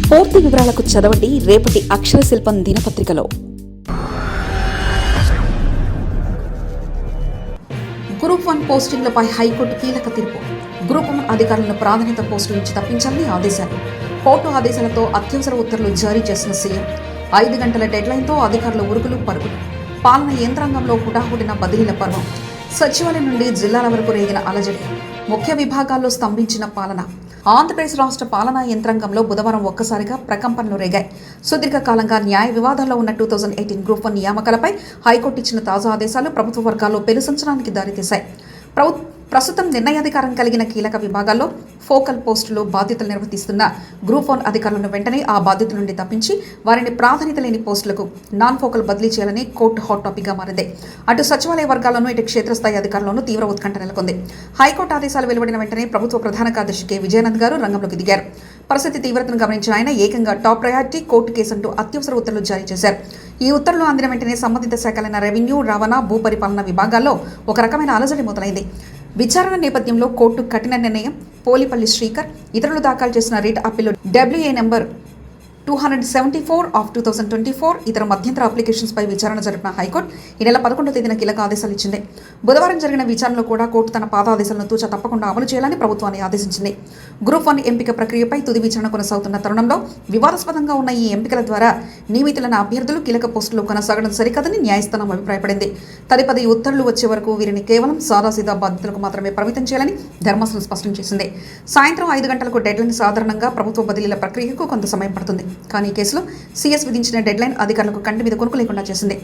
పూర్తి వివరాలకు చదవండి రేపటి అక్షర శిల్పం దినపత్రికలో. గ్రూప్ 1 పోస్టింగ్లపై హైకోర్టు కీలక తీర్పు. గ్రూప్ 1 అధికారులను ప్రాధాన్యత పోస్టుల నుంచి తప్పించాలని ఆదేశాలు. కోర్టు ఆదేశాలతో అత్యవసర ఉత్తర్వులు జారీ చేసిన సీఎం. 5 గంటల డెడ్లైన్తో అధికారుల ఉరుకులు పరుగులు. పాలన యంత్రాంగంలో హుటాహుటిన బదిలీల పర్వం. సచివాలయం నుండి జిల్లాల వరకు రేగిన అలజడి. ముఖ్య విభాగాల్లో స్తంభించిన పాలన. ఆంధ్రప్రదేశ్ రాష్ట్ర పాలనా యంత్రాంగంలో బుధవారం ఒక్కసారిగా ప్రకంపనలు రేగాయి. సుదీర్ఘకాలంగా న్యాయ వివాదాల్లో ఉన్న 2018 గ్రూప్ 1 నియామకాలపై హైకోర్టు ఇచ్చిన తాజా ఆదేశాలు ప్రభుత్వ వర్గాల్లో పెను సంచలనానికి దారితీశాయి. ప్రస్తుతం నిర్ణయాధికారం కలిగిన కీలక విభాగాల్లో ఫోకల్ పోస్టులు బాధ్యతలు నిర్వర్తిస్తున్న గ్రూప్ 1 అధికారులను వెంటనే ఆ బాధ్యతల నుండి తప్పించి వారిని ప్రాధాన్యత లేని పోస్టులకు నాన్ ఫోకల్ బదిలీ చేయాలని కోర్టు హాట్ టాపిక్గా మారింది. అటు సచివాలయ వర్గాల్లోనూ ఇటు క్షేత్రస్థాయి అధికారుల్లోనూ తీవ్ర ఉత్కంఠ నెలకొంది. హైకోర్టు ఆదేశాలు వెలువడిన వెంటనే ప్రభుత్వ ప్రధాన కార్యదర్శి కె. విజయానంద్ గారు రంగంలోకి దిగారు. పరిస్థితి తీవ్రతను గమనించిన ఆయన ఏకంగా టాప్ ప్రయారిటీ కోర్టు కేసు అంటూ అత్యవసర ఉత్తర్వులు జారీ చేశారు. ఈ ఉత్తర్వులు అందిన వెంటనే సంబంధిత శాఖలైన రెవెన్యూ, రవాణా, భూపరిపాలన విభాగాల్లో ఒక రకమైన అలజడి మొదలైంది. విచారణ నేపథ్యంలో కోర్టు కఠిన నిర్ణయం. పోలిపల్లి శ్రీకర్ ఇతరులు దాఖలు చేసిన రిట్ అప్పీలు WA నెంబర్ 274/2024 ఇతర మధ్యంతర అప్లికేషన్స్పై విచారణ జరిపిన హైకోర్టు ఈ నెల 11వ తేదీన కీలక ఆదేశాలు ఇచ్చింది. బుధవారం జరిగిన విచారణలో కూడా కోర్టు తన పాదాదేశాలను తూచా తప్పకుండా అమలు చేయాలని ప్రభుత్వాన్ని ఆదేశించింది. గ్రూప్ 1 ఎంపిక ప్రక్రియపై తుది విచారణ కొనసాగుతున్న తరుణంలో వివాదాస్పదంగా ఉన్న ఈ ఎంపికల ద్వారా నియమితులైన అభ్యర్థులు కీలక పోస్టులు కొనసాగడం సరికాదని న్యాయస్థానం అభిప్రాయపడింది. తదుపరి ఉత్తర్వులు వచ్చే వరకు వీరిని కేవలం సాదాసీదా బాధ్యతలకు మాత్రమే పరిమితం చేయాలని ధర్మాసనం స్పష్టం చేసింది. సాయంత్రం 5 గంటలకు డెడ్లైన్. సాధారణంగా ప్రభుత్వ బదిలీల ప్రక్రియకు కొంత సమయం పడుతుంది. కానీ ఈ కేసులో సీఎస్ విధించిన డెడ్లైన్ అధికారులకు కంటి మీద కొనుక్కు లేకుండా చేసింది.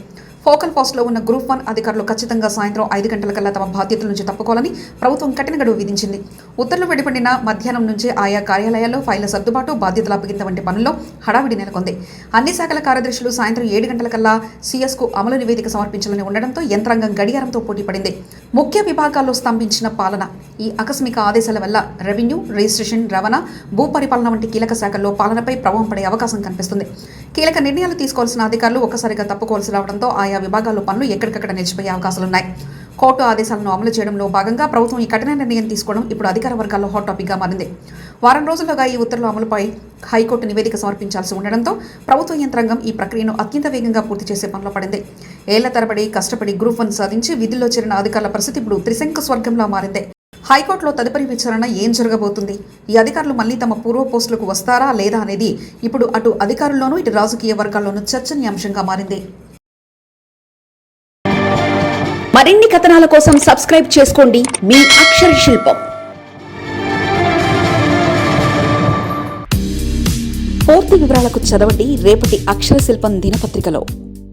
ఫోకల్ పోస్టులో ఉన్న గ్రూప్ 1 అధికారులు ఖచ్చితంగా సాయంత్రం 5 గంటలకల్లా తమ బాధ్యతల నుంచి తప్పుకోవాలని ప్రభుత్వం కఠిన గడువు విధించింది. ఉత్తర్వులు వెలువడిన మధ్యాహ్నం నుంచి ఆయా కార్యాలయాల్లో ఫైళ్ల సర్దుబాటు, బాధ్యతల అప్పగింత వంటి పనుల్లో హడావిడి నెలకొంది. అన్ని శాఖల కార్యదర్శులు సాయంత్రం 7 గంటలకల్లా సీఎస్కు అమలు నివేదిక సమర్పించాలని ఉండడంతో యంత్రాంగం గడియారంతో పోటీ పడింది. ముఖ్య విభాగాల్లో స్తంభించిన పాలన. ఈ ఆకస్మిక ఆదేశాల వల్ల రెవెన్యూ, రిజిస్ట్రేషన్, రవాణా, భూపరిపాలన వంటి కీలక శాఖల్లో పాలనపై ప్రభావం పడే అవకాశం కనిపిస్తుంది. కీలక నిర్ణయాలు తీసుకోవాల్సిన అధికారులు ఒక్కసారిగా తప్పుకోవాల్సి రావడంతో ఆయా విభాగాల్లో పనులు ఎక్కడికక్కడ నిలిచిపోయే అవకాశాలున్నాయి. కోర్టు ఆదేశాలను అమలు చేయడంలో భాగంగా ప్రభుత్వం ఈ కఠిన నిర్ణయం తీసుకోవడం ఇప్పుడు అధికార వర్గాల్లో హాట్ టాపిక్గా మారింది. వారం రోజుల్లోగా ఈ ఉత్తర్వుల అమలుపై హైకోర్టు నివేదిక సమర్పించాల్సి ఉండడంతో ప్రభుత్వ యంత్రాంగం ఈ ప్రక్రియను అత్యంత వేగంగా పూర్తి చేసే పనిలో పడింది. ఏళ్ల తరబడి కష్టపడి గ్రూప్ 1 సాధించి విధుల్లో చేరిన అధికారుల పరిస్థితి ఇప్పుడు త్రిశంకు స్వర్గంలా మారింది. హైకోర్టులో తదుపరి విచారణ ఏం జరగబోతుంది? ఈ అధికారులు మళ్లీ తమ పూర్వ పోస్టులకు వస్తారా లేదా అనేది ఇప్పుడు అటు అధికారుల్లోనూ ఇటు రాజకీయ వర్గాల్లోనూ చర్చనీయాంశంగా మారింది. మరిన్ని కథనాల కోసం సబ్స్క్రైబ్ చేసుకోండి మీ అక్షర శిల్పం. పూర్తి వివరాలకు చదవండి రేపటి అక్షర శిల్పం దినపత్రికలో.